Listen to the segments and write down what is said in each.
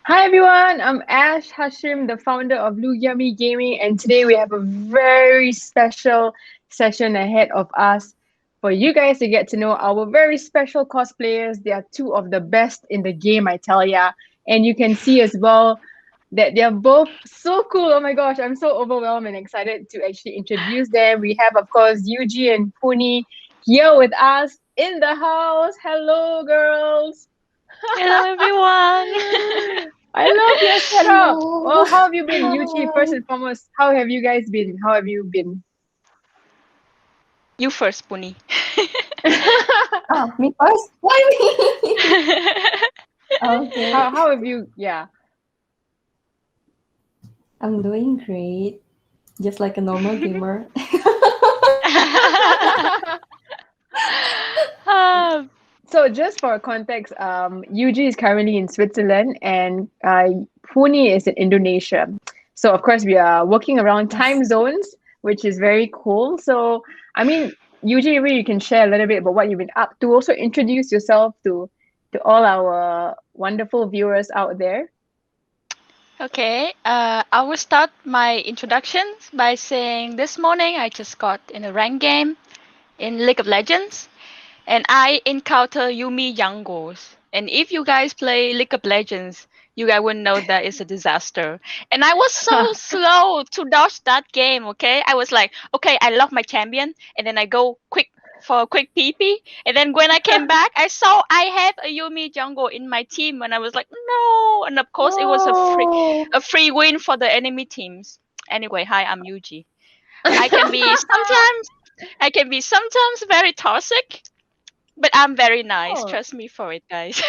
Hi everyone, I'm Ash Hashim, the founder of Lugiami Gaming, and today we have a very special session ahead of us for you guys to get to know our very special cosplayers. They are two of the best in the game, I tell ya. And you can see as well that they're both so cool. Oh my gosh, I'm so overwhelmed and excited to actually introduce them. We have, of course, Yuji and Puni here with us in the house. Hello, girls. Hello, everyone. I love your setup. Hello. Well, how have you been, Yuchi? First Hi. and foremost, how have you guys been? How have you been? You first, Puni. Oh, me first? Why me? Okay. how have you? Yeah. I'm doing great. Just like a normal gamer. um, So just for context, Yuji is currently in Switzerland and Puni is in Indonesia. So of course we are working around time Yes. zones, which is very cool. So I mean, Yuji, maybe you can share a little bit about what you've been up to. Also introduce yourself to all our wonderful viewers out there. okay, I will start my introduction by saying this morning I just got in a rank game in League of Legends and I encounter Yumi Youngos. And if you guys play League of Legends, you guys will know that it's a disaster. And I was so slow to dodge that game, okay? I was like, okay, I love my champion, and then I go quick for a quick PP. And then when I came back, I saw I have a Yumi jungle in my team, and I was like, no. And of course, it was Oh. a free win for the enemy teams. Anyway, hi, I'm Yuji. I can be sometimes I can be sometimes very toxic, but I'm very nice. Oh, Trust me for it, guys.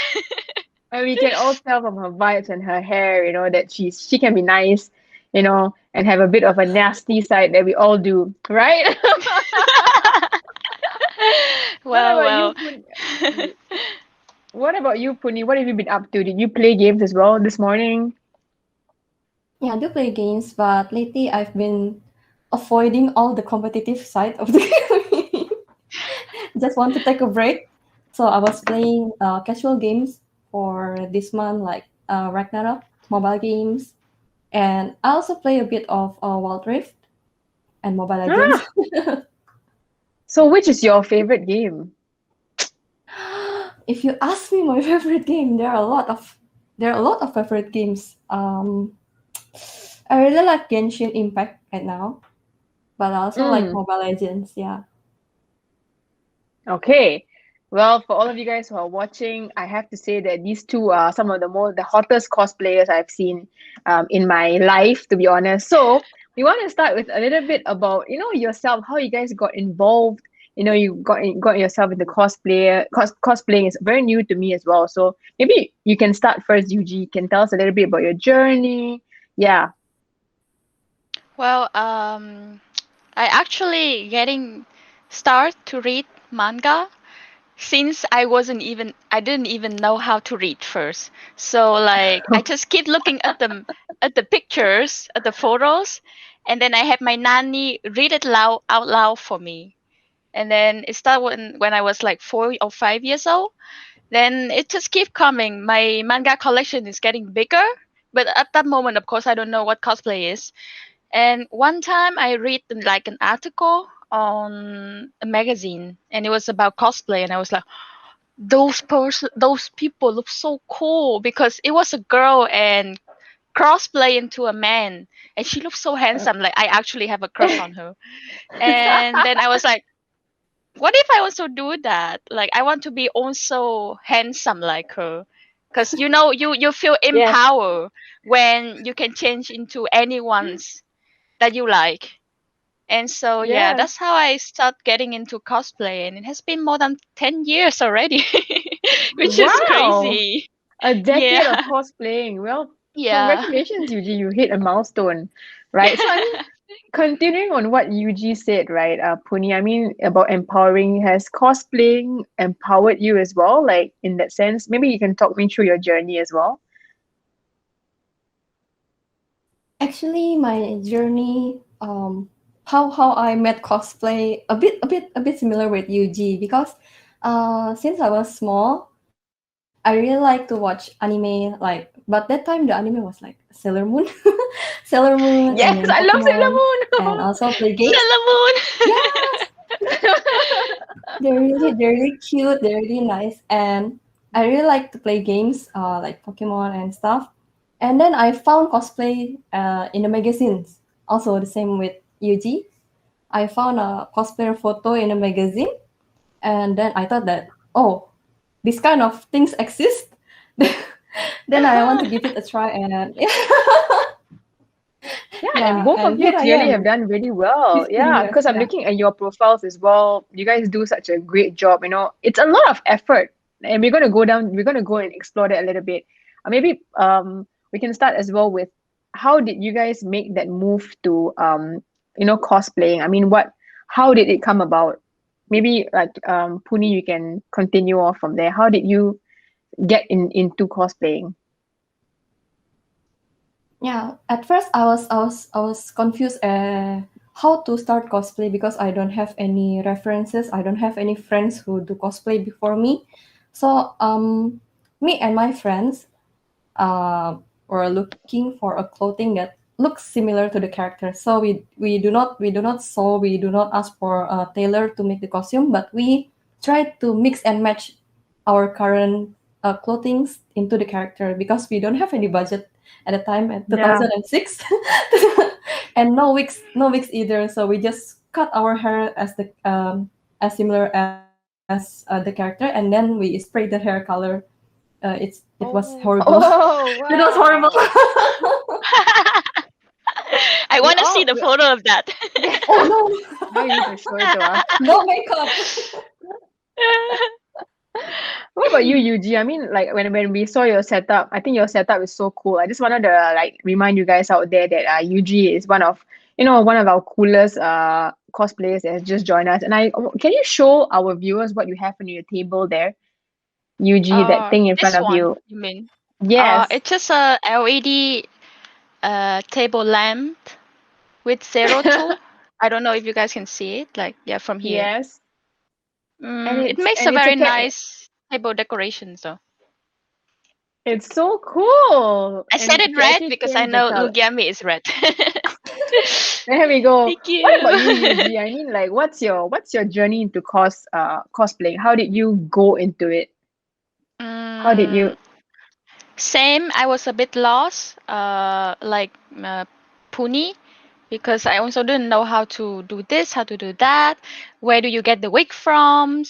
and we can all tell from her vibes and her hair, that she can be nice, and have a bit of a nasty side that we all do, right? What well, about well. you, Puni? What about you, Puni? What have you been up to? Did you play games as well this morning? Yeah, I do play games, but lately I've been avoiding all the competitive side of the game. Just want to take a break. So I was playing casual games for this month, like Ragnarok, mobile games. And I also play a bit of Wild Rift and Mobile Legends. Ah, so which is your favorite game? If you ask me my favorite game, there are a lot of favorite games. I really like Genshin Impact right now, but I also like Mm, Mobile Legends. Yeah. okay. Well, for all of you guys who are watching, I have to say that these two are some of the hottest cosplayers I've seen in my life, to be honest. So we want to start with a little bit about, yourself, how you guys got involved. You got yourself into cosplaying is very new to me as well. So maybe you can start first, Yuji. You can tell us a little bit about your journey. Yeah. Well, I actually getting start to read manga since I didn't even know how to read first. So like I just keep looking at the pictures, at the photos, and then I have my nanny read it loud out loud for me. And then it started when I was like 4 or 5 years old. Then it just keep coming. My manga collection is getting bigger, but at that moment, of course, I don't know what cosplay is. And one time I read like an article on a magazine, and it was about cosplay, and I was like, those people look so cool because it was a girl and crossplay into a man, and she looked so handsome. Like I actually have a crush on her. And then I was like, what if I also do that? Like I want to be also handsome like her, because you feel Yes. empowered when you can change into anyone's that you like. And so yeah, Yes. that's how I start getting into cosplay, and it has been more than 10 years already, which is Wow. crazy. A Yeah. decade of cosplaying. Well, Yeah. congratulations, Yuji. You hit a milestone, right? So, I mean, continuing on what Yuji said, right, Puni, I mean, about empowering, has cosplaying empowered you as well? Like, in that sense, maybe you can talk me through your journey as well. Actually, my journey, how I met cosplay, a bit similar with UG because since I was small, I really like to watch anime, like, but that time the anime was like Sailor Moon, Sailor Moon, and Yes, then I love Sailor Pokemon, and Moon. also play games. Sailor Moon. Yes, they're really cute. They're really nice, and I really like to play games, like Pokemon and stuff. And then I found cosplay in the magazines. Also, the same with Yuji. I found a cosplayer photo in a magazine, and then I thought that, oh, this kind of things exist. Then I want to give it a try, and Yeah, and yeah, both and of you here I clearly have am, done really well. 15 Yeah, years. because I'm Yeah, looking at your profiles as well. You guys do such a great job. It's a lot of effort, and we're gonna go and explore that a little bit. Maybe we can start as well with how did you guys make that move to cosplaying? I mean, how did it come about? Maybe like Puni, you can continue off from there. How did you get into cosplaying? yeah. At first, I was confused how to start cosplay because I don't have any references. I don't have any friends who do cosplay before me. So me and my friends uh, were looking for a clothing that looks similar to the character. So we do not ask for a tailor to make the costume, but we try to mix and match our current clothing into the character because we don't have any budget at the time at Yeah. 2006, and no wigs either. So we just cut our hair as similar as the character, and then we spray the hair color. It was Oh. horrible. Oh, It was horrible. wow. I We want to see all the we, photo of that. yeah. Oh Now you need to show it to us. no, no makeup. What about you, Yuji? I mean, like when we saw your setup, I think your setup is so cool. I just wanted to like remind you guys out there that Yuji is one of our coolest cosplayers that has just joined us. And can you show our viewers what you have on your table there, Yuji? That thing in front This of one, you. you mean? Yes. It's just a LED table lamp with zero tool. I don't know if you guys can see it, like yeah, from here. Yes. And It it's makes and a it's a very cat. nice table decoration. So It's so cool, I and said it it red actually because I change the know color. Lugiami is red. There we go. Thank What about you, you. Yuji? I mean, like, what's your journey into cosplaying? How did you go into it? How did Mm, you? Same. I was a bit lost, like Puni, because I also didn't know how to do this, how to do that. Where do you get the wig from?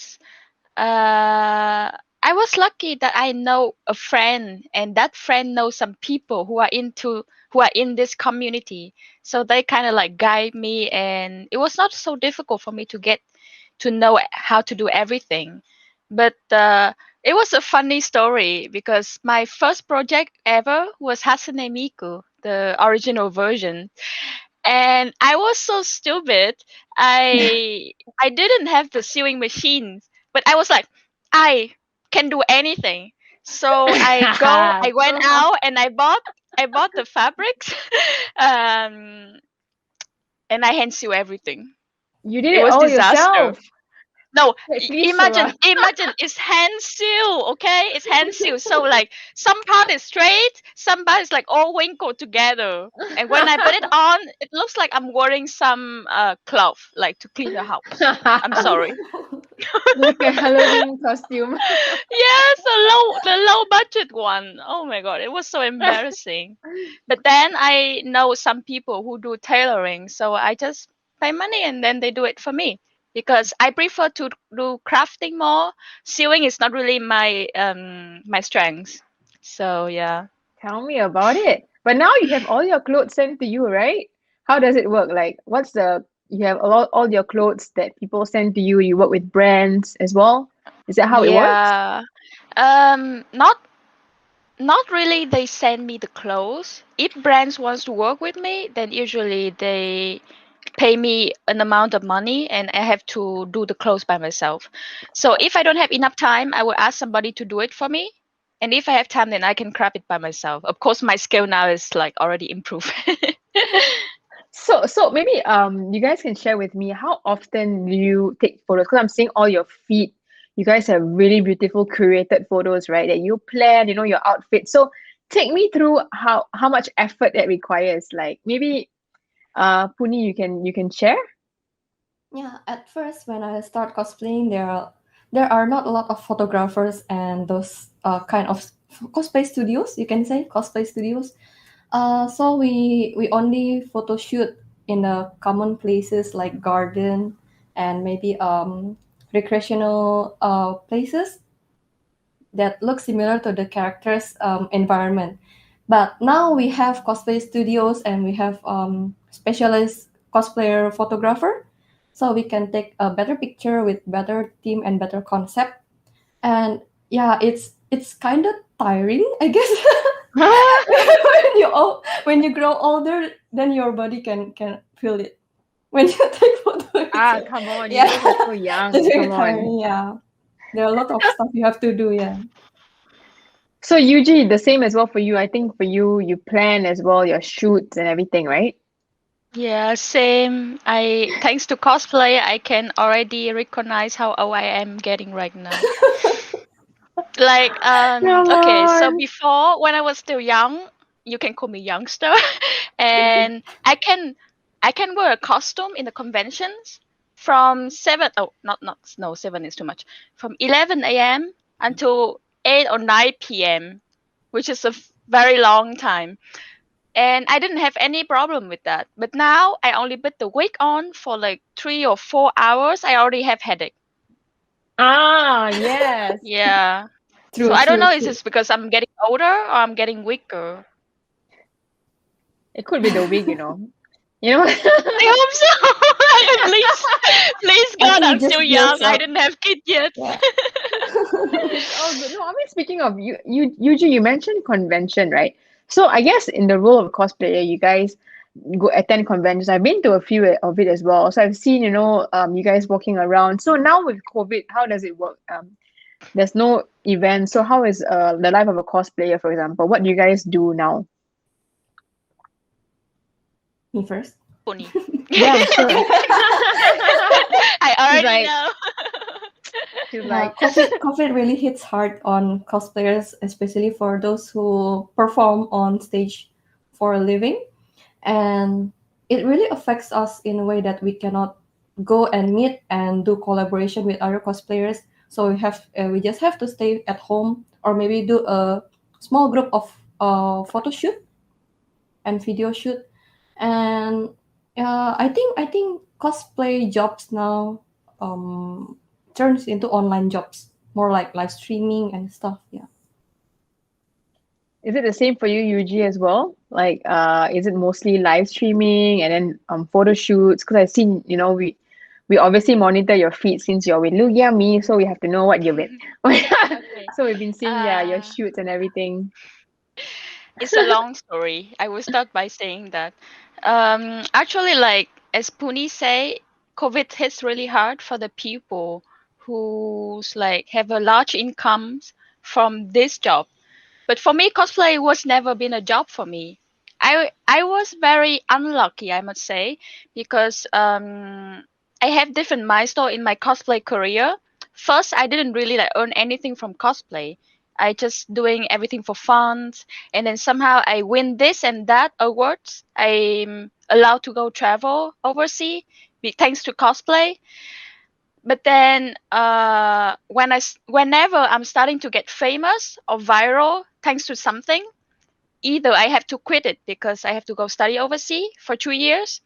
I was lucky that I know a friend, and that friend knows some people who are in this community. So they kind of like guide me, and it was not so difficult for me to get to know how to do everything. But it was a funny story because my first project ever was Hasane Miku, the original version, and I was so stupid. I didn't have the sewing machines, but I was like, I can do anything. So I went So out and I bought the fabrics, um, and I hand sew everything. you did It it was all disaster. yourself. No, Wait, please show imagine, us. it's hand sew, okay? It's hand sew. So like some part is straight, some part is like all wrinkled together. And when I put it on, it looks like I'm wearing some cloth, like to clean the house. I'm sorry. Like a Halloween costume. Yes, the low budget one. Oh my god, it was so embarrassing. But then I know some people who do tailoring, so I just pay money and then they do it for me because I prefer to do crafting more. Sewing is not really my strength. So yeah. Tell me about it. But now you have all your clothes sent to you, right? How does it work? Like, you have all your clothes that people send to you. You work with brands as well. Is that how it works? Yeah. Not really they send me the clothes. If brands wants to work with me, then usually they pay me an amount of money and I have to do the clothes by myself. So if I don't have enough time, I will ask somebody to do it for me. And if I have time, then I can craft it by myself. Of course, my skill now is like already improved. So maybe you guys can share with me how often do you take photos? Because I'm seeing all your feet. you guys have really beautiful curated photos, right? That you plan, your outfit. So take me through how much effort that requires. Like maybe Puni, you can share? Yeah, at first when I start cosplaying, there are not a lot of photographers and those kind of cosplay studios. You can say cosplay studios. So we only photo shoot in the common places like garden and maybe recreational places that look similar to the character's environment. But now we have cosplay studios and we have specialized cosplayer photographer, so we can take a better picture with better theme and better concept. And yeah, it's kind of tiring, I guess. When you grow older, then your body can feel it when you take photos. Come on, you Yeah, guys are so young. it's very Come on. tiring. Yeah, there are a lot of stuff you have to do. Yeah. So Yuji, the same as well for you. I think for you, you plan as well your shoots and everything, right? Yeah, same. I thanks to cosplay, I can already recognize how old I am getting right now. Like, Come okay, so on. before when I was still young, you can call me youngster, and I can wear a costume in the conventions from 7, oh, not no, 7 is too much. From 11 a.m. until 8 or 9 p.m., which is a very long time. And I didn't have any problem with that. But now I only put the wig on for like 3 or 4 hours. I already have headache. Yes. Yeah. So True, I don't true, know, is true. this because I'm getting older or I'm getting weaker? It could be the wig, you know. You know? I hope so. Please, I God, think I'm it just still young. builds I up. didn't have kids yet. Yeah. It's all good. No, I mean, speaking of Yuji, you mentioned convention, right? So I guess in the role of cosplayer, you guys go attend conventions. I've been to a few of it as well. So I've seen, you guys walking around. So now with COVID, how does it work? There's no event. So how is the life of a cosplayer, for example? What do you guys do now? Me first. Pony. Yeah, sure. I She's already like, know. she's Yeah, like, COVID really hits hard on cosplayers, especially for those who perform on stage for a living. And it really affects us in a way that we cannot go and meet and do collaboration with other cosplayers. So we just have to stay at home or maybe do a small group of photo shoot and video shoot. And I think cosplay jobs now turns into online jobs, more like live streaming and stuff. Yeah. is it the same for you, Yuji, as well? Like, is it mostly live streaming and then photo shoots? Because I've seen, we obviously monitor your feed since you're with Lugiami, so we have to know what you're with. Okay. So we've been seeing, yeah, your Uh, shoots and everything. it's a long story. I will start by saying that. Actually, like as Puni say, COVID hits really hard for the people who's like have a large incomes from this job. But for me, cosplay was never been a job for me. I was very unlucky, I must say, because I have different milestone in my cosplay career. First, I didn't really like earn anything from cosplay. I just doing everything for fun, and then somehow I win this and that awards. I'm allowed to go travel overseas thanks to cosplay. But then whenever I'm starting to get famous or viral thanks to something, either I have to quit it because I have to go study overseas for 2 years,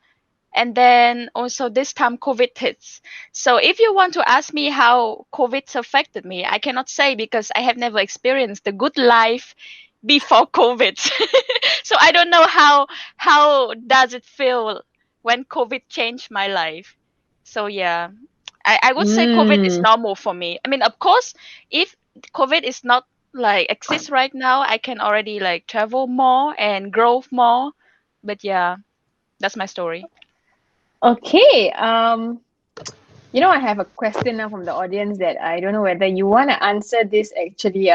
and then also this time COVID hits. So if you want to ask me how COVID affected me, I cannot say because I have never experienced the good life before COVID. So I don't know how does it feel when COVID changed my life. So yeah, I would say COVID is Mm. normal for me. I mean, of course, if COVID is not like exists right now, I can already like travel more and grow more. But yeah, that's my story. Okay. I have a question now from the audience that I don't know whether you want to answer this actually,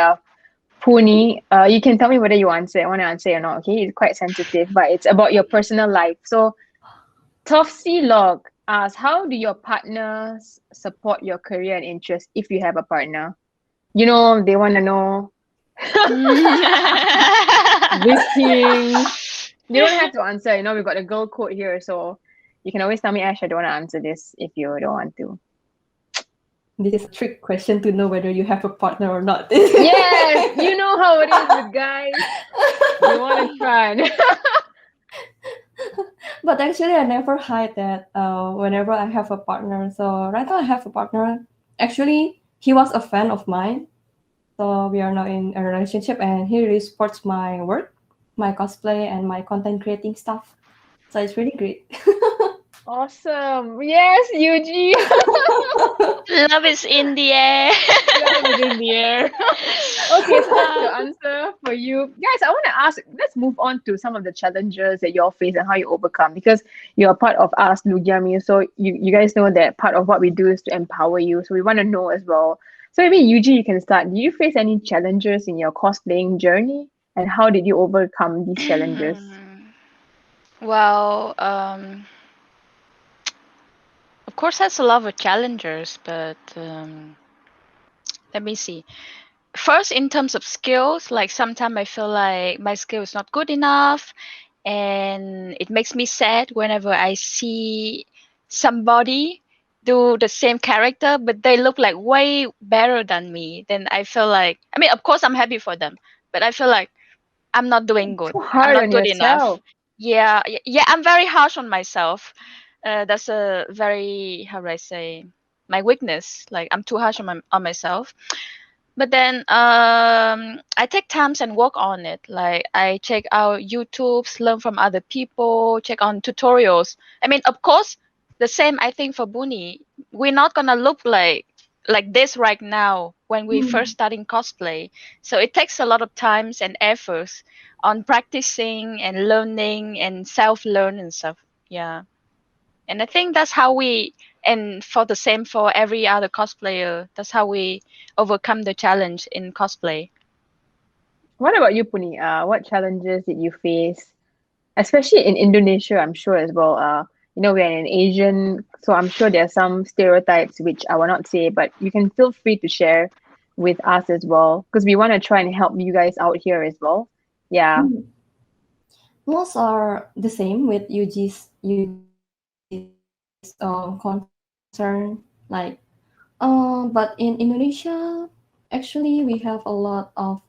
Puni. You can tell me whether you want to answer or not, okay? It's quite sensitive, but it's about your personal life. So, Tofsy Log asks, how do your partners support your career and interest if you have a partner? You know, they want to know these things. You don't have to answer. You know, we've got a girl code here, so you can always tell me, Ash, I don't want to answer this if you don't want to. This is a trick question to know whether you have a partner or not. Yes, you know how it is with guys. They want to try. But actually, I never hide that whenever I have a partner. So right now I have a partner. Actually, he was a fan of mine. So we are now in a relationship, and he really supports my work, my cosplay, and my content creating stuff. So it's really great. Awesome. Yes, Yuji. Love is in the air. Love is in the air. Okay, so that's the answer for you. Guys, I want to ask, let's move on to some of the challenges that you all face and how you overcome, because you're a part of us, Lugiami. So you guys know that part of what we do is to empower you. So we want to know as well. So maybe Yuji, you can start. Do you face any challenges in your cosplaying journey? And how did you overcome these challenges? Well, of course, that's a lot of challengers, but let me see. First, in terms of skills, like sometimes I feel like my skill is not good enough, and it makes me sad whenever I see somebody do the same character, but they look like way better than me. Then I feel like, I mean, of course, I'm happy for them, but I feel like I'm not doing good. Too I'm hard not on good enough. yourself. Yeah, yeah, I'm very harsh on myself. That's a very, how do I say, my weakness. Like I'm too harsh on myself. But then I take times and work on it. Like I check out YouTube's, learn from other people, check on tutorials. I mean, of course, the same I think for Puni. We're not gonna look like this right now when we first starting cosplay. So it takes a lot of times and efforts on practicing and learning and self-learn and stuff. Yeah. And I think that's how we, and for the same for every other cosplayer, that's how we overcome the challenge in cosplay. What about you, Puni? What challenges did you face, especially in Indonesia? I'm sure as well. You know, we're an Asian, so I'm sure there are some stereotypes which I will not say, but you can feel free to share with us as well, because we want to try and help you guys out here as well. Yeah. Most are the same with UG's concern. Like, but in Indonesia, actually, we have a lot of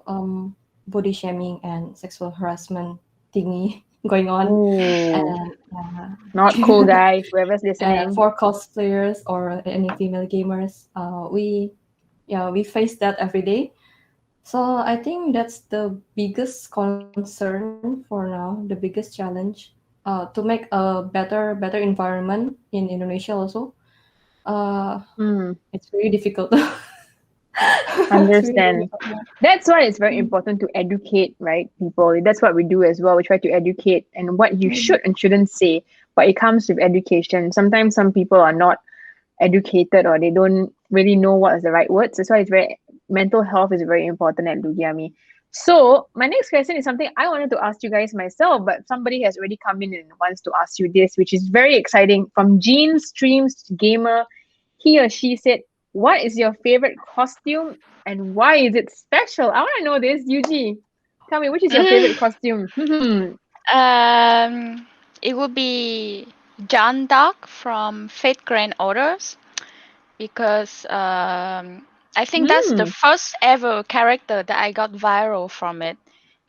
body shaming and sexual harassment thingy going on. Ooh, And not cool, guys. Whoever's listening. and for cosplayers or any female gamers, we face that every day. So I think that's the biggest concern for now, the biggest challenge. To make a better environment in Indonesia also. It's very difficult. It's really Understand. difficult. Yeah. That's why it's very important to educate, right, people. That's what we do as well. We try to educate and what you should and shouldn't say. But it comes with education. Sometimes some people are not educated or they don't really know what is the right words. That's why it's very mental health is very important at Lugiami. So my next question is something I wanted to ask you guys myself, but somebody has already come in and wants to ask you this, which is very exciting. From Jean Streams Gamer, he or she said, "What is your favorite costume and why is it special?" I want to know this, Yuji. Tell me, which is your favorite costume? Um, it would be John Dark from Fate Grand Orders because I think that's the first ever character that I got viral from it.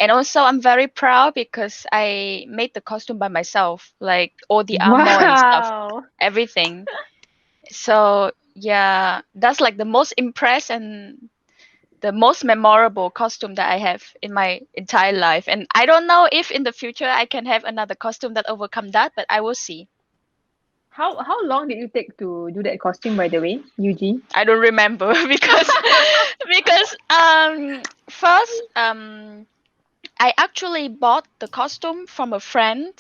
And also, I'm very proud because I made the costume by myself, like all the armor and stuff, Wow. everything. So yeah, that's like the most impressed and the most memorable costume that I have in my entire life. And I don't know if in the future I can have another costume that overcome that, but I will see. How long did you take to do that costume, by the way, Yuji? I don't remember because first I actually bought the costume from a friend.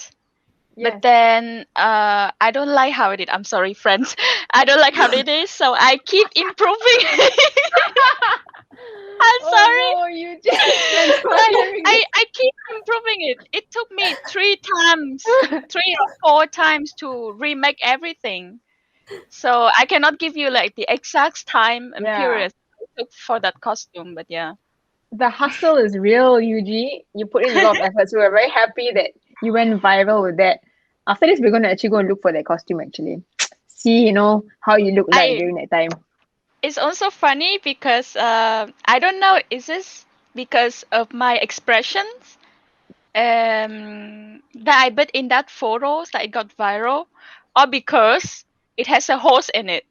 But Yes. then I don't like how it is. I'm sorry, friends. I don't like how it is, so I keep improving. I'm sorry. Oh no, Yuji. Thanks for hearing this. I keep improving it. It took me 3 or 4 times to remake everything. So I cannot give you like the exact time and Yeah. period it took for that costume, but yeah. The hustle is real, Yuji. You put in a lot of effort, so we're very happy that you went viral with that. After this, we're going to actually go and look for that costume actually. See, how you look like I during that time. It's also funny because I don't know, is this because of my expressions that I put in that photos that it got viral, or because it has a horse in it?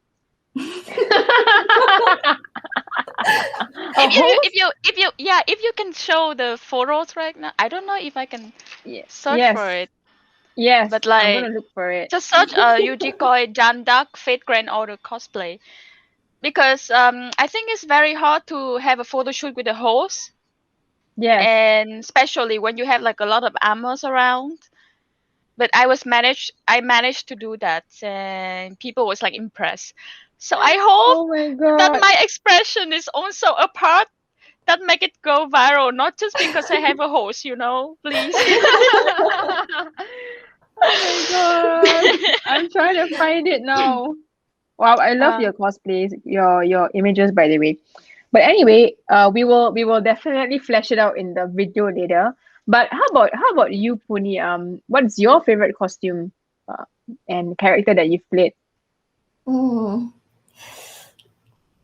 A host? If you can show the photos right now, I don't know if I can Yeah. search for Yes. it, Yes. but I'm going like to look for it. just search Yuji Koi Jan Duck Fate Grand Order cosplay, because I think it's very hard to have a photo shoot with a horse, Yes. and especially when you have like a lot of armors around. But I managed to do that, and people was like impressed. So I hope Oh my that god. my expression is also a part that make it go viral, not just because I have a host, please. Oh my god. I'm trying to find it now. Wow, I love uh, your cosplays, your images by the way. But anyway, we will definitely flesh it out in the video later. But how about you, Puni? What's your favorite costume uh, and character that you've played? Hmm.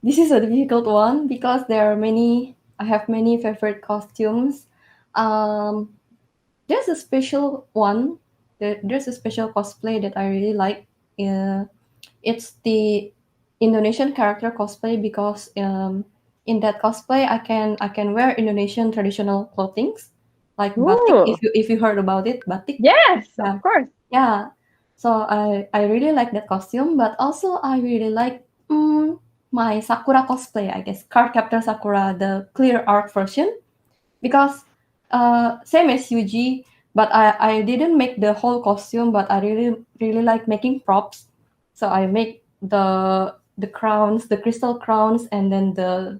This is a difficult one because there are many. I have many favorite costumes. Um, there's a special one. There's a special cosplay that I really like. It's the Indonesian character cosplay because in that cosplay I can wear Indonesian traditional clothings like batik. Ooh, If you heard about it, batik. yes, of Yeah, course. yeah. So I really like that costume, but also I really like my Sakura cosplay. I guess Card Captor Sakura, the clear art version, because same as Yuji, but I didn't make the whole costume, but I really like making props. So I make the crowns, the crystal crowns, and then the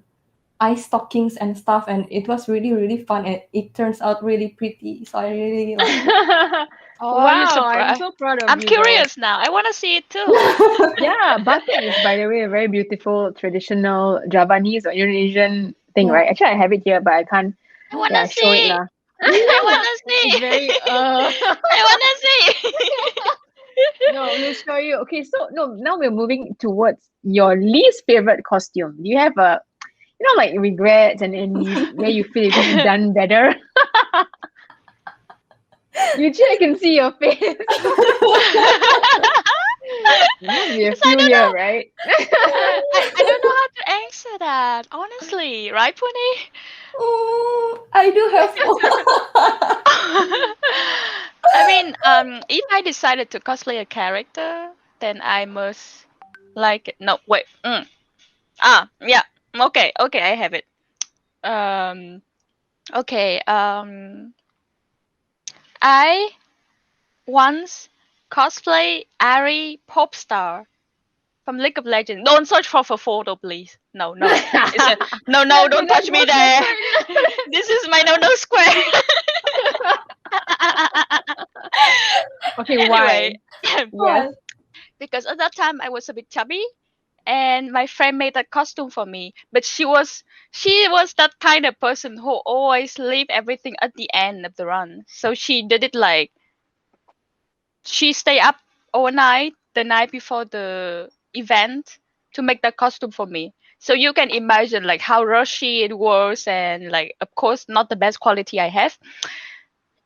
eye stockings and stuff, and it was really fun, and it turns out really pretty. So I really like it. oh, I'm Wow, I'm surprised. so proud of I'm you though. curious now. I want to see it too. Yeah, batik is, by the way, a very beautiful traditional Javanese or Indonesian thing, Yeah. right? Actually, I have it here, but I can't, I want to yeah, show it see. lah. I want to It's very see. I want to see. No, we'll show you. Okay, so no, now we're moving towards your least favorite costume. Do you have like regrets and where you feel you could have done better? Yuji, I can see your face. There must be a Because I few don't here, know. right? I don't know how to answer that, honestly. Right, Puni? I do have. I mean, if I decided to cosplay a character, then I must like it. No, wait. Yeah. Okay, I have it. Um, okay. I once cosplay Ari Popstar from League of Legends. Don't search for photo, please. No, no. It's a, no, no. Okay, Don't let's touch go me there. separate. This is my no square. Okay, Anyway, why? Yes. because at that time I was a bit chubby, and my friend made a costume for me. But she was that kind of person who always leave everything at the end of the run. So she did it like she stay up overnight the night before the event to make that costume for me. So you can imagine like how rushy it was, and like of course not the best quality I have.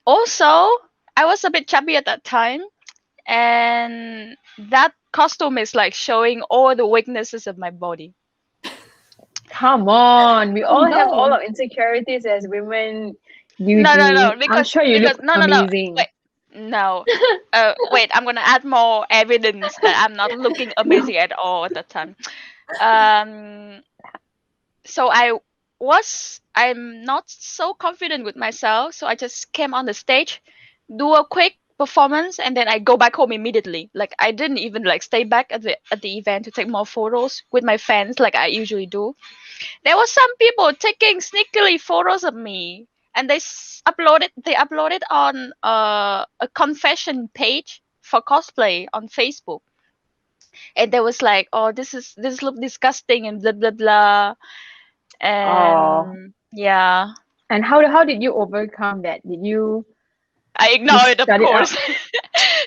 Also, I was a bit chubby at that time, and that costume is like showing all the weaknesses of my body. Come on. We Oh all have all no. our insecurities as women, No, no, Yuji. no, I'm because sure you look no, no, no. amazing. Wait, no. Wait. I'm gonna add more evidence that I'm not looking No. amazing at all at that time. Um. So I'm not so confident with myself, so I just came on the stage, do a quick performance, and then I go back home immediately. Like I didn't even like stay back at the event to take more photos with my fans like I usually do. There were some people taking sneakily photos of me, and they uploaded on a confession page for cosplay on Facebook. and they was like, oh, this look disgusting and blah blah blah. Oh, And yeah, and how did you overcome that? Did you I ignore just it, of shut it course. out?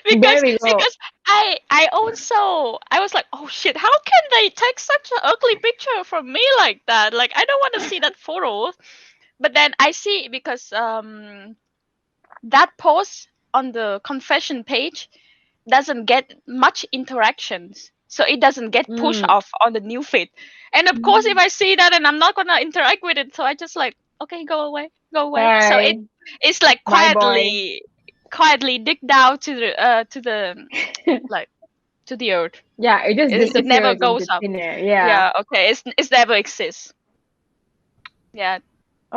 There because we go. because I was like, oh shit, how can they take such an ugly picture from me like that? Like, I don't want to see that photo. But then I see, because that post on the confession page doesn't get much interactions, so it doesn't get pushed Mm. off on the new feed. And of course, if Mm. I see that, and I'm not gonna interact with it, so I just like, okay, go away, go away. So Bye. it's like Bye, boy. quietly dig down to the like to the earth. Yeah, it just It never disappears into goes up. thin air. Yeah. Yeah, okay, it's never exists. Yeah,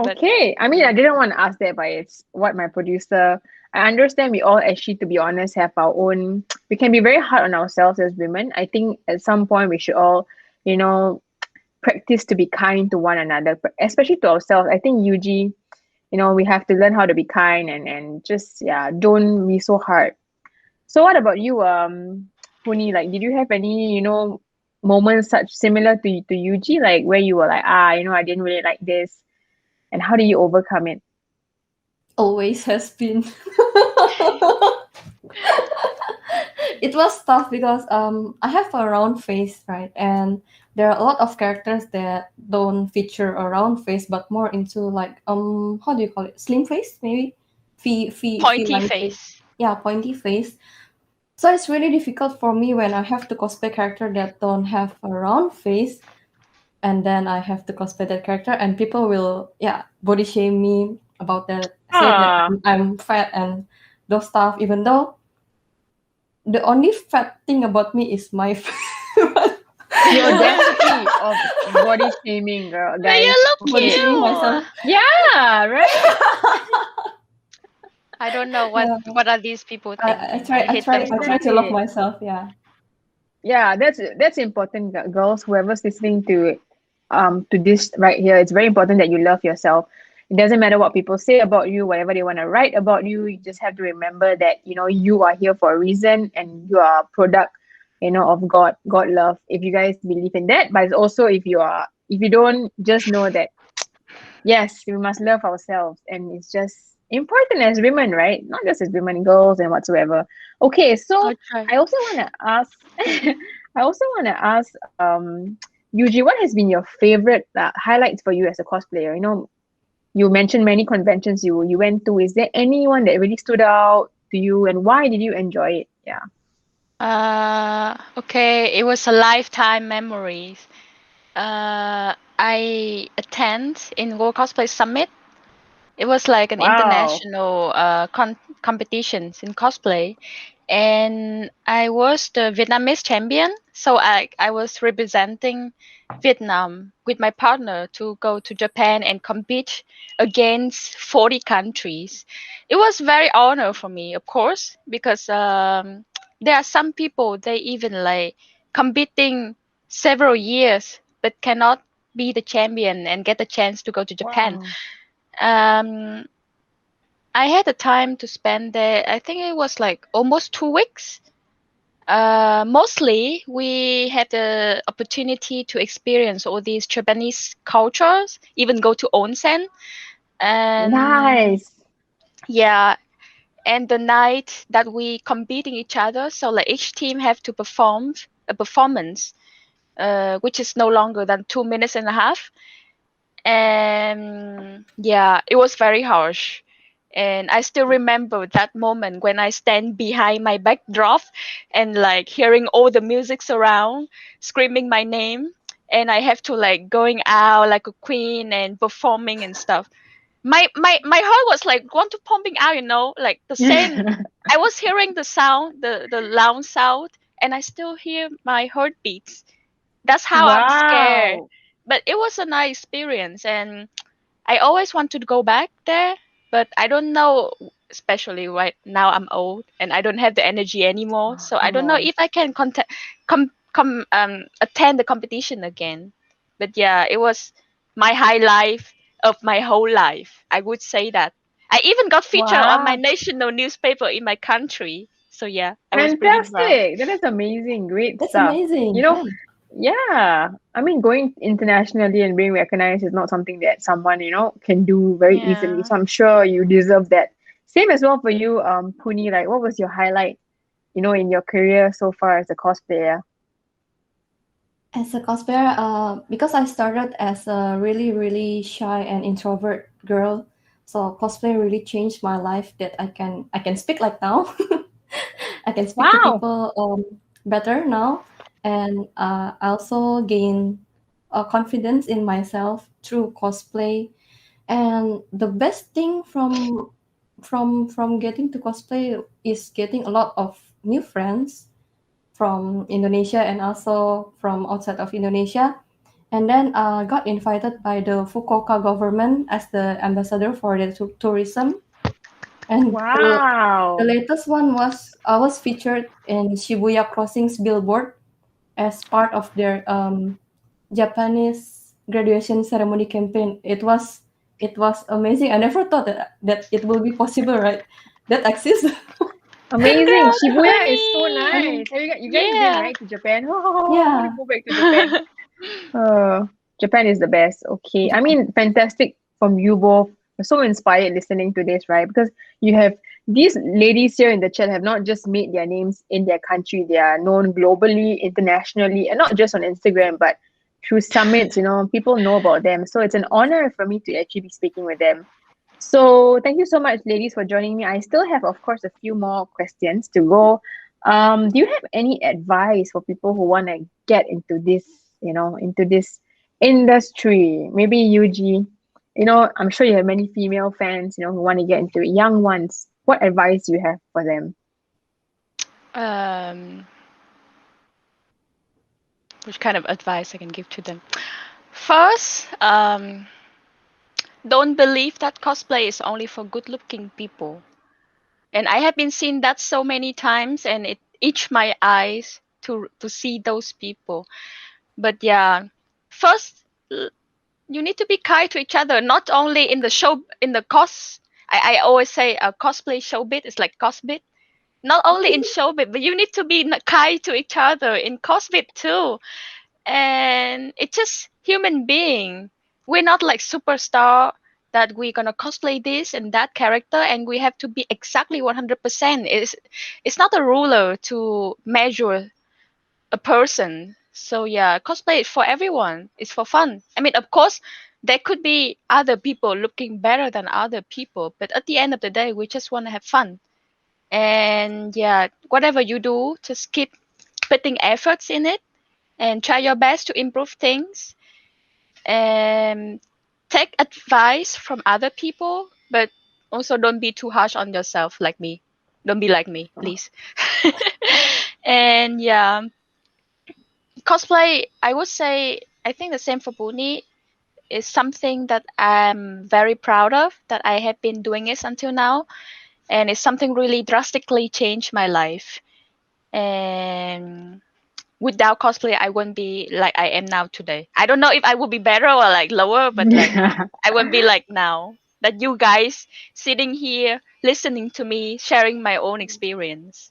but Okay. I mean, I mm, didn't want to ask that, but it's what my producer. I understand we all actually, to be honest, have our own. We can be very hard on ourselves as women. I think at some point we should all, you know, practice to be kind to one another, but especially to ourselves. I think Yuji, we have to learn how to be kind and just yeah, don't be so hard. So what about you, Puni? Like, did you have any, moments such similar to Yuji, like where you were like, I didn't really like this, and how do you overcome it? Always has been. It was tough because I have a round face, right? And there are a lot of characters that don't feature a round face, but more into like how do you call it? Slim face, maybe? pointy Line face. face. Yeah, pointy face. So it's really difficult for me when I have to cosplay character that don't have a round face, and then I have to cosplay that character, and people will body shame me about that, say that Ah, I'm fat and those stuff, even though the only fat thing about me is my face. the audacity of body shaming, girl, But you guys. look Body Okay. shaming myself. cute. Yeah, right? I don't know what Yeah, what are these people I thinking. try, I I hate try, them I so try much. to love Exactly. myself. Yeah. Yeah, that's important, girls. Whoever's listening to this right here, it's very important that you love yourself. It doesn't matter what people say about you, whatever they want to write about you. You just have to remember that you are here for a reason, and you are a product, of God love. If you guys believe in that, but it's also if you don't, just know that yes, we must love ourselves, and it's just important as women, right? Not just as women, girls, and whatsoever. Okay, so I'll try. I also want to ask, I also want to ask, Yuji, what has been your favorite highlights for you as a cosplayer? You mentioned many conventions you went to. Is there anyone that really stood out to you, and why did you enjoy it? Yeah. Okay, it was a lifetime memories. I attend in World Cosplay Summit. It was like an Wow. international competitions in cosplay, and I was the Vietnamese champion. So I was representing Vietnam with my partner to go to Japan and compete against 40 countries. It was very honor for me, of course, because there are some people they even like competing several years but cannot be the champion and get the chance to go to Japan. Wow. um, I had the time to spend there. I think it was like almost 2 weeks. Mostly, we had the opportunity to experience all these Japanese cultures, even go to onsen. And Nice. yeah, and the night that we competing each other, so like each team have to perform a performance, which is no longer than 2 minutes and a half. And yeah, it was very harsh. And I still remember that moment when I stand behind my backdrop and like hearing all the music around, screaming my name, and I have to like going out like a queen and performing and stuff. My heart was like want to pumping out, like the same. I was hearing the sound, the loud sound, and I still hear my heartbeats. That's how I'm scared. Wow. But it was a nice experience, and I always want to go back there, but I don't know, especially right now I'm old and I don't have the energy anymore. So I don't know Oh. if I can attend the competition again. But yeah, it was my highlight of my whole life. I would say that. I even got featured on my Wow. national newspaper in my country. So yeah, I was pretty proud. Fantastic. That is amazing. Great That's stuff. amazing. You know, Yeah. yeah. I mean, going internationally and being recognized is not something that someone, can do very easily. Yeah. So I'm sure you deserve that. Same as well for you, Puni. Like, what was your highlight, in your career so far as a cosplayer? As a cosplayer, because I started as a really, really shy and introvert girl, so cosplay really changed my life. That I can speak like now. I can speak to Wow. people better now, and I also gain confidence in myself through cosplay. And the best thing from getting to cosplay is getting a lot of new friends from Indonesia and also from outside of Indonesia. And then got invited by the Fukuoka government as the ambassador for the tourism. And the Wow. latest one was I was featured in Shibuya Crossings billboard as part of their Japanese graduation ceremony campaign. It was amazing. I never thought that it will be possible, right? That exists. Amazing. Congrats, Shibuya is so Pony. nice. Have you guys been, Yeah. right, to Japan? Oh, I want to Yeah. go back to Japan. Japan is the best. Okay. I mean, fantastic from you both. I'm so inspired listening to this, right? Because you have these ladies here in the chat have not just made their names in their country, they are known globally, internationally, and not just on Instagram, but through summits, people know about them. So it's an honor for me to actually be speaking with them. So thank you so much, ladies, for joining me. I still have, of course, a few more questions to go. Do you have any advice for people who want to get into this, into this industry? Maybe Yuji, I'm sure you have many female fans, who want to get into it, young ones. What advice do you have for them? um, which kind of advice I can give to them? First, don't believe that cosplay is only for good-looking people. And I have been seeing that so many times, and it itched my eyes to see those people. But yeah, first you need to be kind to each other, not only in the show, in the cos. I always say a cosplay showbit is like cosbit. Not only in showbit, but you need to be kind to each other in cosbit too. And it's just human being. We're not like superstar that we're gonna cosplay this and that character and we have to be exactly 100%. It's not a ruler to measure a person. So yeah, cosplay is for everyone. It's for fun. I mean, of course, there could be other people looking better than other people, but at the end of the day, we just want to have fun. And yeah, whatever you do, just keep putting efforts in it and try your best to improve things and take advice from other people, but also don't be too harsh on yourself like me. Don't be like me, please. And yeah, cosplay, I would say, I think the same for Puni is something that I'm very proud of, that I have been doing it until now. And it's something really drastically changed my life. And without cosplay, I wouldn't be like I am now today. I don't know if I would be better or like lower, but like I wouldn't be like now. That you guys sitting here listening to me sharing my own experience.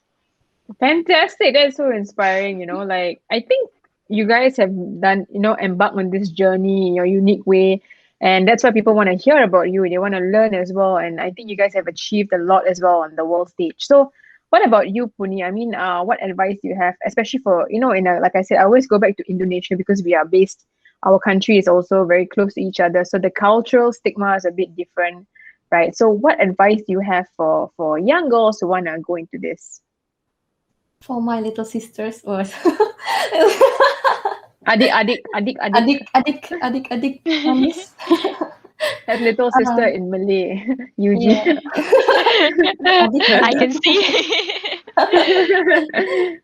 Fantastic. That's so inspiring, like I think you guys have done, embarked on this journey in your unique way. And that's why people want to hear about you. They want to learn as well. And I think you guys have achieved a lot as well on the world stage. So what about you, Puni? I mean, what advice do you have, especially for, like I said, I always go back to Indonesia because we are based, our country is also very close to each other. So the cultural stigma is a bit different, right? So what advice do you have for young girls who want to go into this? For my little sisters was Adik, adik, adik, adik. adik manis. That little sister in Malay, Yuji. Yeah. Adik I adik. can see.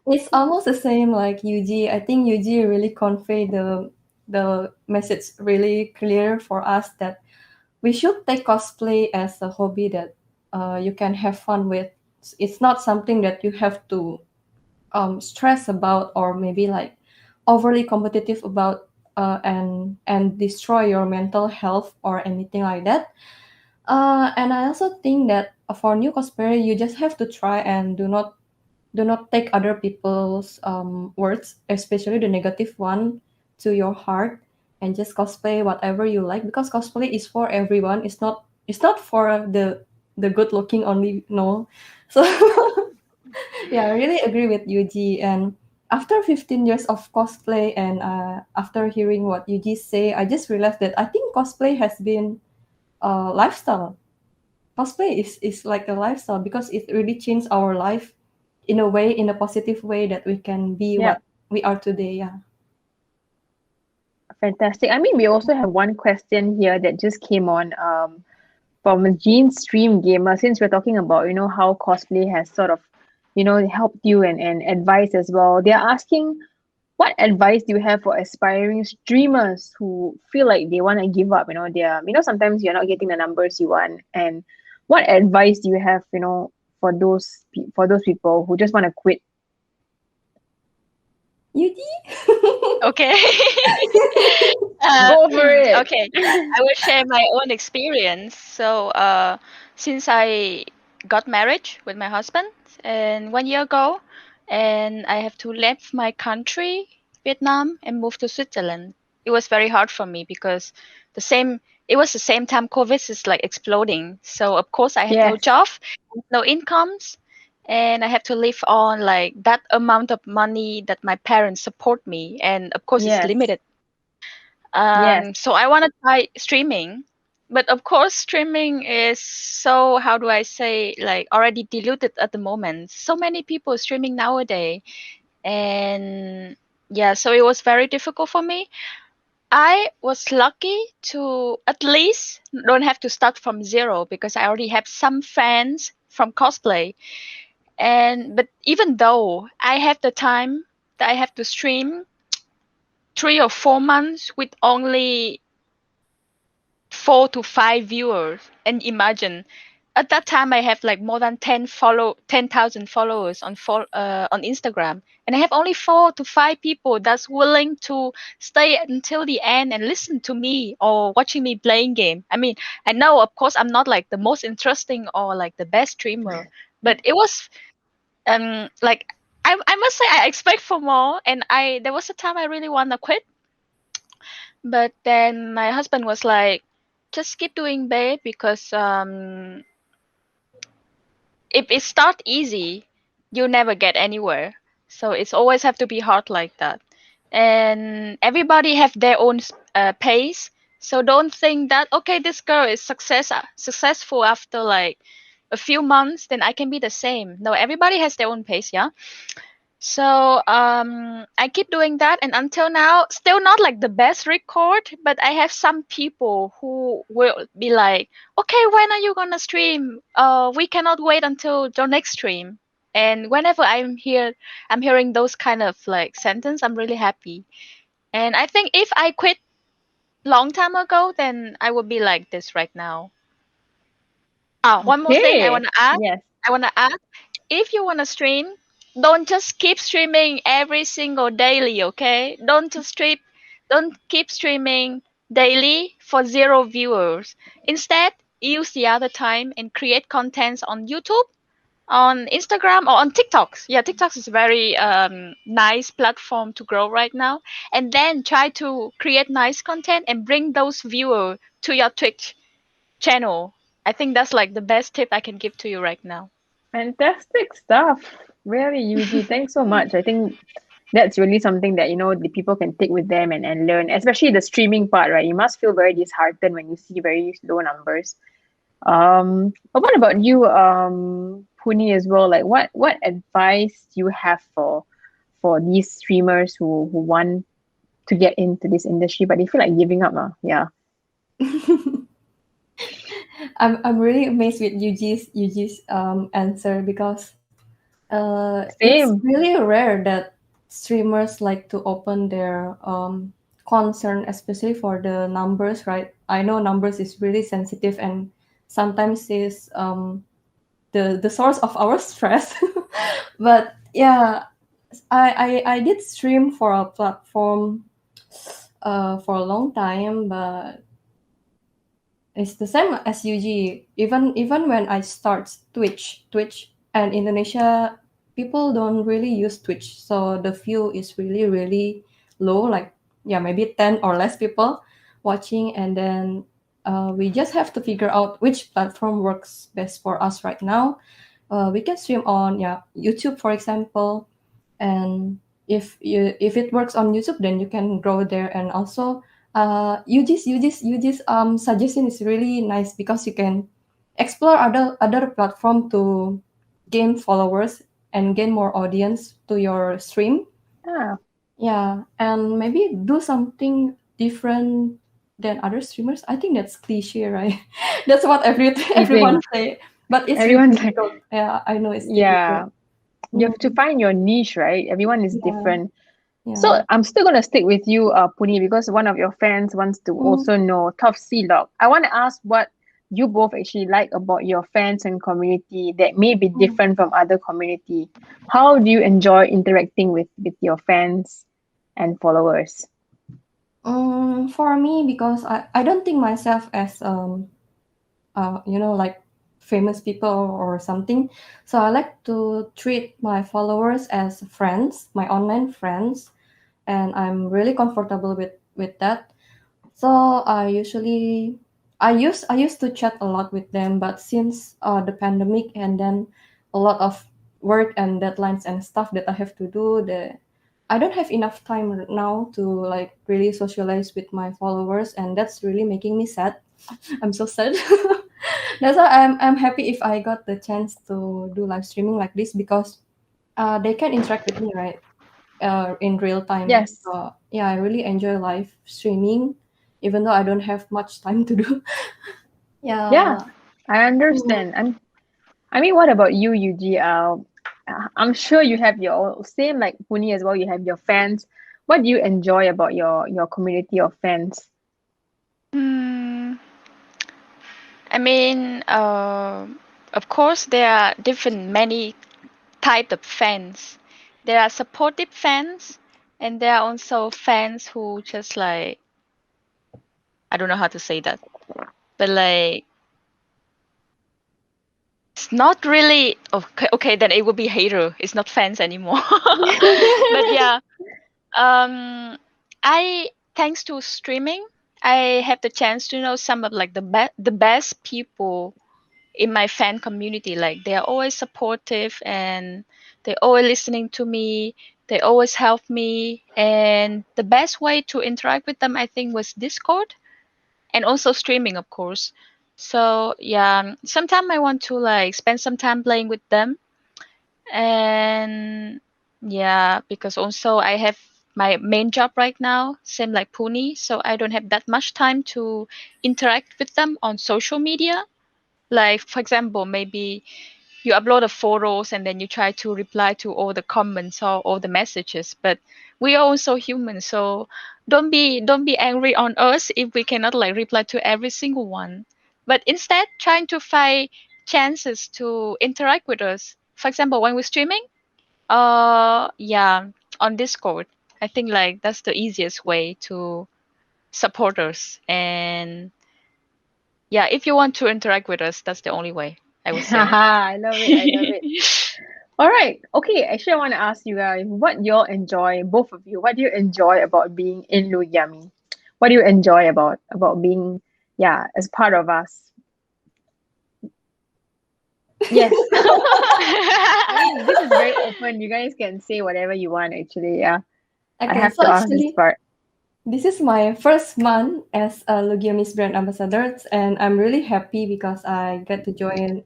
It's almost the same like Yuji. I think Yuji really conveyed the message really clear for us that we should take cosplay as a hobby that you can have fun with. It's not something that you have to stress about or maybe like overly competitive about and destroy your mental health or anything like that. And I also think that for new cosplayer, you just have to try and do not do not take other people's words, especially the negative one, to your heart, and just cosplay whatever you like, because cosplay is for everyone. It's not for the good looking only. No. So yeah, I really agree with Yuji. And after 15 years of cosplay, and after hearing what Yuji say, I just realized that I think cosplay has been a lifestyle. Cosplay is like a lifestyle because it really changed our life in a way, in a positive way, that we can be Yeah, what we are today. Yeah. fantastic. I mean, we also have one question here that just came on from a Gene Stream Gamer, since we're talking about, how cosplay has sort of, helped you and advice as well. They're asking, what advice do you have for aspiring streamers who feel like they want to give up? Sometimes you're not getting the numbers you want. And what advice do you have, for those people who just want to quit? Yuji. Okay. Go for it. Okay. I will share my own experience. So, since I got married with my husband and 1 year ago, and I have to leave my country, Vietnam, and move to Switzerland. It was very hard for me because the same it was the same time COVID is like exploding. So of course I had no Yes, job, no incomes, and I have to live on like that amount of money that my parents support me, and of course it's yes, limited. yes, So I want to try streaming, but of course streaming is so, how do I say, like already diluted at the moment. So many people streaming nowadays, and yeah, so it was very difficult for me. I was lucky to at least don't have to start from zero because I already have some fans from cosplay. And but even though I have the time that I have to stream 3 or 4 months with only 4 to 5 viewers, and imagine at that time I have like more than 10,000 followers on Instagram, and I have only 4 to 5 people that's willing to stay until the end and listen to me or watching me playing game. I mean, I know of course I'm not like the most interesting or like the best streamer, but it was like I must say I expect for more, and I there was a time I really want to quit, but then my husband was like, just keep doing, babe, because if it start easy, you never get anywhere. So it's always have to be hard like that. And everybody have their own pace. So don't think that okay, this girl is successful after like a few months, then I can be the same. No, everybody has their own pace, yeah. So I keep doing that, and until now, still not like the best record, but I have some people who will be like, "Okay, when are you gonna stream? We cannot wait until your next stream." And whenever I'm hearing those kind of like sentence, I'm really happy. And I think if I quit long time ago, then I would be like this right now. One more thing I okay, wanna add. yes. I wanna add, if you wanna stream, don't just keep streaming every single daily, okay? Don't keep streaming daily for zero viewers. Instead, use the other time and create contents on YouTube, on Instagram, or on TikToks. Yeah, TikToks is a very nice platform to grow right now. And then try to create nice content and bring those viewers to your Twitch channel. I think that's like the best tip I can give to you right now. Fantastic stuff. Really, Yuji. Thanks so much. I think that's really something that, the people can take with them and learn, especially the streaming part, right? You must feel very disheartened when you see very low numbers. But what about you, Puni, as well? Like what advice do you have for these streamers who want to get into this industry, but they feel like giving up? Yeah. I'm really amazed with Yuji's answer, because it's Same. really rare that streamers like to open their concern, especially for the numbers, right? I know numbers is really sensitive, and sometimes is the source of our stress. But yeah, I did stream for a platform for a long time, but it's the same as UG. Even when I start Twitch and Indonesia people don't really use Twitch, so the view is really really low. Like yeah, maybe 10 or less people watching, and then we just have to figure out which platform works best for us right now. We can stream on YouTube, for example, and if it works on YouTube, then you can grow there. And also, Yujis suggestion is really nice because you can explore other platform to gain followers and gain more audience to your stream. Ah, Yeah, and maybe do something different than other streamers. I think that's cliche, right? That's what everyone teasing. say, but it's really Everyone's like, difficult. Yeah, I know it's yeah, difficult. you have to Mm, find your niche, right? Everyone is yeah, different. So yeah. I'm still gonna stick with you, Puni, because one of your fans wants to Mm, also know Tough Sea Log. I want to ask what you both actually like about your fans and community that may be mm. different from other community. How do you enjoy interacting with your fans and followers? For me, because I don't think myself as like famous people or something. So I like to treat my followers as friends, my online friends, and I'm really comfortable with that. So I used to chat a lot with them, but since the pandemic and then a lot of work and deadlines and stuff that I have to do, I don't have enough time now to like really socialize with my followers, and that's really making me sad. I'm so sad. That's why I'm happy if I got the chance to do live streaming like this because they can interact with me, right? In real time. Yes. So yeah, I really enjoy live streaming, even though I don't have much time to do. Yeah, Yeah. I Mm, understand. I mean, what about you, Yuji? I'm sure you have your same like Puni as well. You have your fans. What do you enjoy about your community of fans? Hmm. I mean, of course, there are different many type of fans. There are supportive fans, and there are also fans who just like I don't know how to say that, but like it's not really okay. Okay, then it would be hater. It's not fans anymore. But yeah, um, I thanks to streaming, I have the chance to know some of like the best people in my fan community. Like they are always supportive and they always listening to me. They always help me, and the best way to interact with them I think was Discord and also streaming, of course. So yeah, sometimes I want to like spend some time playing with them, and yeah, because also I have my main job right now, same like Puni, so I don't have that much time to interact with them on social media. Like for example, maybe you upload a photos and then you try to reply to all the comments or all the messages, but we are also human, so don't be angry on us if we cannot like reply to every single one, but instead trying to find chances to interact with us. For example, when we're streaming, yeah, on Discord, I think like that's the easiest way to support us. And yeah, if you want to interact with us, that's the only way, I would say. I love it. I love it. All right. Okay. Actually, I want to ask you guys what you'll enjoy, both of you. What do you enjoy about being in Lugiami? What do you enjoy about being, yeah, as part of us? Yes. I mean, this is very open. You guys can say whatever you want. Actually, yeah. I okay, have so to ask this actually, part. this is my first month as a Lugiami's brand ambassador, and I'm really happy because I get to join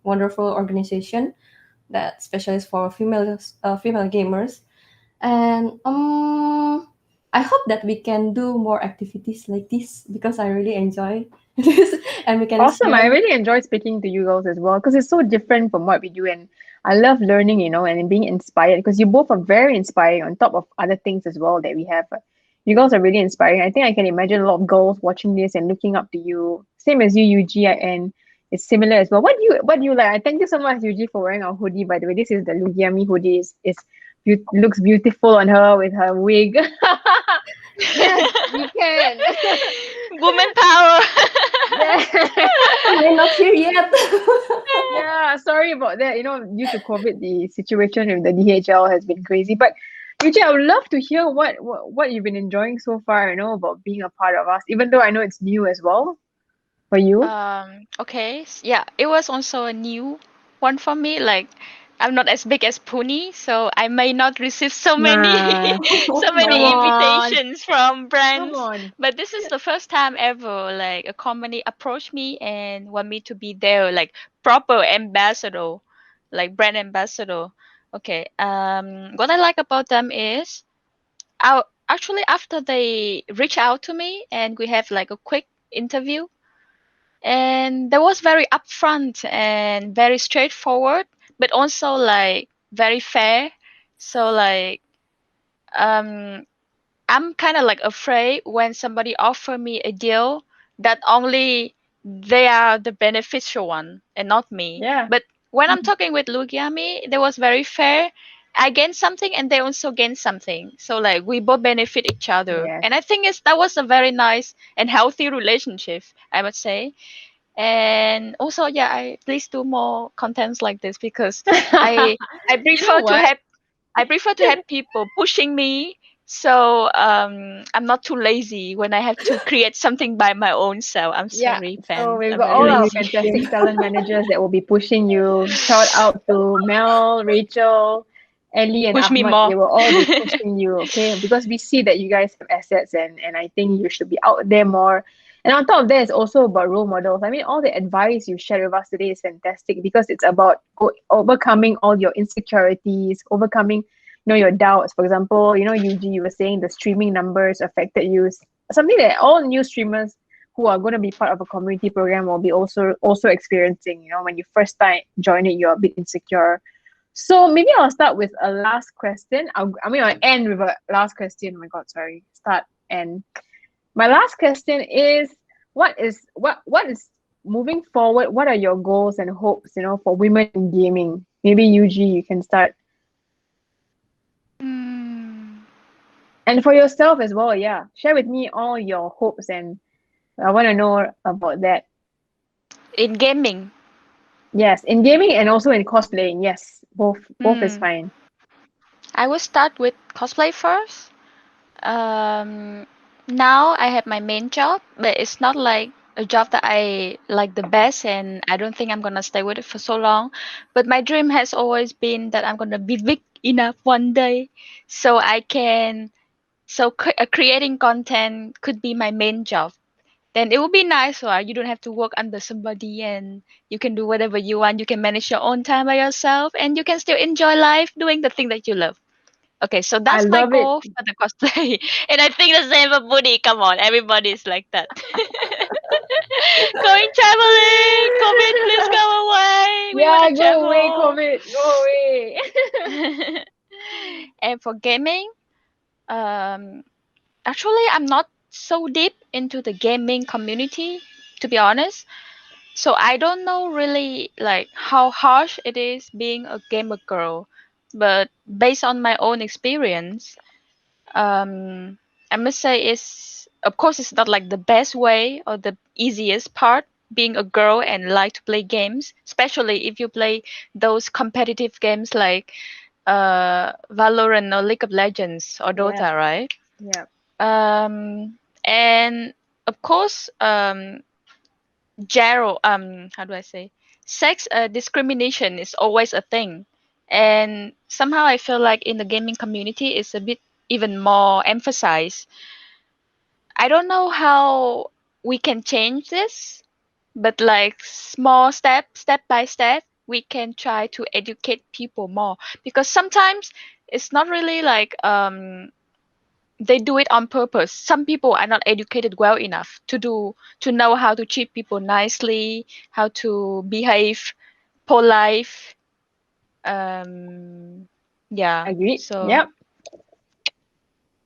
wonderful organization that specializes for female gamers. And I hope that we can do more activities like this because I really enjoy this, and we can Awesome. I share. really enjoy speaking to you girls as well because it's so different from what we do. And I love learning, and being inspired because you both are very inspiring on top of other things as well that we have. You girls are really inspiring. I think I can imagine a lot of girls watching this and looking up to you. Same as you, Yuji, and it's similar as well. What do you like? I thank you so much, Yuji, for wearing our hoodie. By the way, this is the Lugiami hoodie. Looks beautiful on her with her wig. Yes, you can. Woman power. We're not here yet. Yeah, sorry about that. Due to COVID, the situation with the DHL has been crazy. But Yuji, I would love to hear what you've been enjoying so far, about being a part of us, even though I know it's new as well for you. Okay. Yeah, it was also a new one for me. Like, I'm not as big as Puni, so I may not receive so many Nah, so come many on, invitations from come brands. on. But this is the first time ever like a company approached me and want me to be their like proper ambassador, like brand ambassador. Okay. What I like about them is actually after they reach out to me and we have like a quick interview, and that was very upfront and very straightforward, but also like very fair. So like um I'm kind of like afraid when somebody offer me a deal that only they are the beneficial one and not me. Yeah, But when I'm talking with Lugiami, that was very fair. I gain something and they also gain something. So like we both benefit each other. yes. And I think that was a very nice and healthy relationship, I would say. And also, yeah, I please do more contents like this because I I You know prefer to what? have I prefer to have people pushing me. So I'm not too lazy when I have to create something by my own self. I'm Yeah, sorry, so fans. we've I'm got very all our lazy. fantastic talent managers that will be pushing you. Shout out to Mel, Rachel, Ellie, and Push me Ahmad. more. They will all be pushing you, okay? Because we see that you guys have assets, and I think you should be out there more. And on top of that, it's also about role models. I mean, all the advice you shared with us today is fantastic because it's about overcoming all your insecurities, overcoming, your doubts. For example, Yuji, you were saying the streaming numbers affected you. Something that all new streamers who are going to be part of a community program will be also experiencing. When you first time join it, you're a bit insecure. So maybe I'll start with a last question. I'll end with a last question. Oh my god, sorry. Start and my last question is what is moving forward, what are your goals and hopes, for women in gaming? Maybe Yuji, you can start. Mm, And for yourself as well, yeah. Share with me all your hopes, and I want to know about that. in gaming. Yes, in gaming and also in cosplaying. Yes, both is Mm, fine. I will start with cosplay first. Um, Now I have my main job, but it's not like a job that I like the best, and I don't think I'm gonna stay with it for so long. But my dream has always been that I'm gonna be big enough one day, so I can. So creating content could be my main job. Then it would be nice, right? You don't have to work under somebody, and you can do whatever you want. You can manage your own time by yourself, and you can still enjoy life doing the thing that you love. Okay, so I that's my love it. goal for the cosplay. And I think the same for Buddy. Come on, everybody's like that. Going traveling! COVID, please go away! We want Yeah, to go away, travel! COVID. Go away. And for gaming, um, actually, I'm not so deep into the gaming community, to be honest. So I don't know really like how harsh it is being a gamer girl. But based on my own experience, um, I must say is of course it's not like the best way or the easiest part being a girl and like to play games, especially if you play those competitive games like Valorant or League of Legends or Yes. Dota, right? Yeah. And of course, how do I say, sex discrimination is always a thing, and somehow I feel like in the gaming community it's a bit even more emphasized. I don't know how we can change this, but like step by step, we can try to educate people more because sometimes it's not really like they do it on purpose. Some people are not educated well enough to know how to treat people nicely, how to behave polite. Um, yeah. Agreed. So Yep.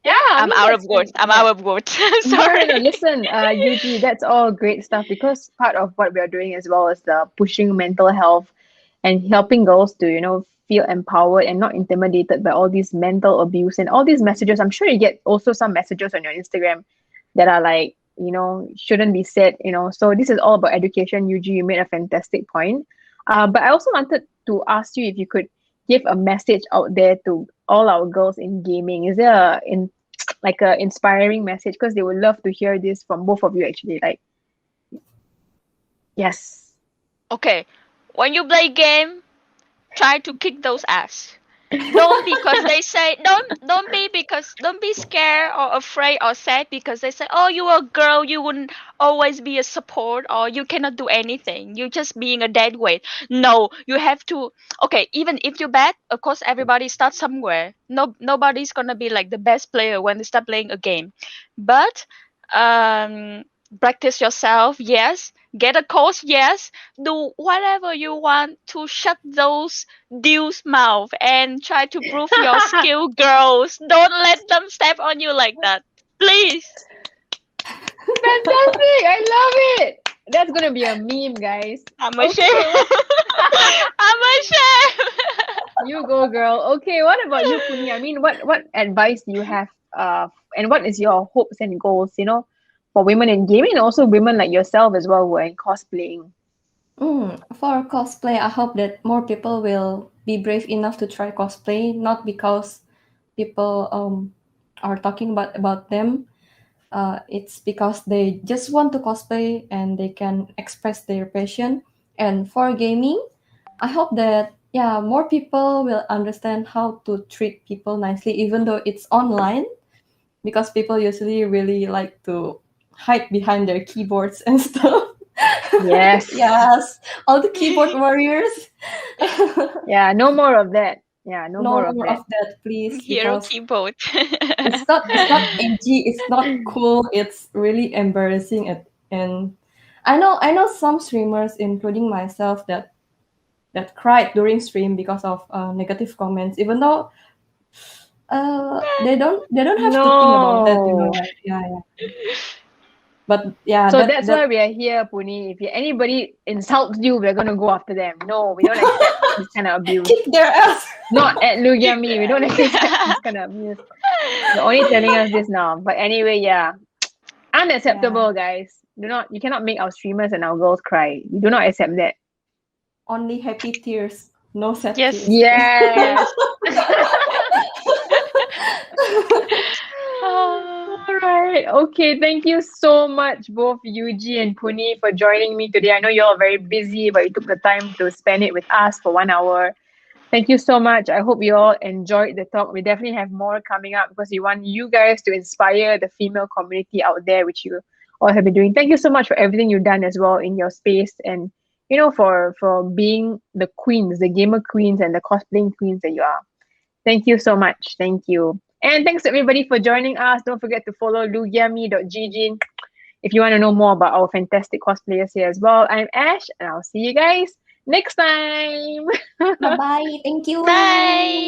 Yeah, I I'm mean out of that's words. I'm yeah. out of words. No, no, no. Sorry. Listen, Yuji, that's all great stuff because part of what we are doing as well is the pushing mental health and helping girls to, feel empowered and not intimidated by all these mental abuse and all these messages. I'm sure you get also some messages on your Instagram that are like shouldn't be said. So this is all about education. Yuji, you made a fantastic point. But I also wanted to ask you if you could give a message out there to all our girls in gaming. Is there like a inspiring message? Because they would love to hear this from both of you actually. Like, yes. Okay, when you play game, try to kick those ass. Don't because they say don't be scared or afraid or sad because they say, oh, you're a girl, you wouldn't always be a support or you cannot do anything, you just being a dead weight. No, you have to. Okay, even if you're bad, of course everybody starts somewhere. Nobody's gonna be like the best player when they start playing a game, but um practice yourself, yes, get a coach, yes, do whatever you want to shut those dude's mouth and try to prove your skill, girls. Don't let them step on you like that. Please. Fantastic! I love it. That's gonna be a meme, guys. I'm Okay, ashamed. I'm ashamed. you go, girl. Okay, what about you, Puni? I mean, what advice do you have? And what is your hopes and goals? For women in gaming and also women like yourself as well who are in cosplaying. For cosplay, I hope that more people will be brave enough to try cosplay, not because people are talking about them. It's because they just want to cosplay and they can express their passion. And for gaming, I hope that more people will understand how to treat people nicely, even though it's online, because people usually really like to hide behind their keyboards and stuff. Yes. Yes, all the keyboard warriors. Yeah, no more of that. Yeah, no No more of more that. of that, please, Hero because keyboard. it's not edgy, it's not cool, it's really embarrassing. And I know some streamers, including myself, that cried during stream because of negative comments, even though they don't have to think about that, No. right? Yeah. But yeah, So that that's that why we are here, Puni. If anybody insults you, we're gonna go after them. No, we don't accept this kind of abuse. kick their ass. Not at Kick Lugiami. We their don't accept this ass. kind of abuse. You're only telling us this now. But anyway, yeah. Yeah, Unacceptable, guys. You cannot make our streamers and our girls cry. We do not accept that. only happy tears, no sad Yes. tears, okay? Yes. Yes. Ah, All right. Okay. Thank you so much, both Yuji and Puni, for joining me today. I know you're all very busy, but you took the time to spend it with us for 1 hour. Thank you so much. I hope you all enjoyed the talk. We definitely have more coming up because we want you guys to inspire the female community out there, which you all have been doing. Thank you so much for everything you've done as well in your space and for being the queens, the gamer queens and the cosplaying queens that you are. Thank you so much. Thank you. And thanks everybody for joining us. Don't forget to follow lugiami.gg if you want to know more about our fantastic cosplayers here as well. I'm Ash, and I'll see you guys next time. Bye bye, thank you. bye.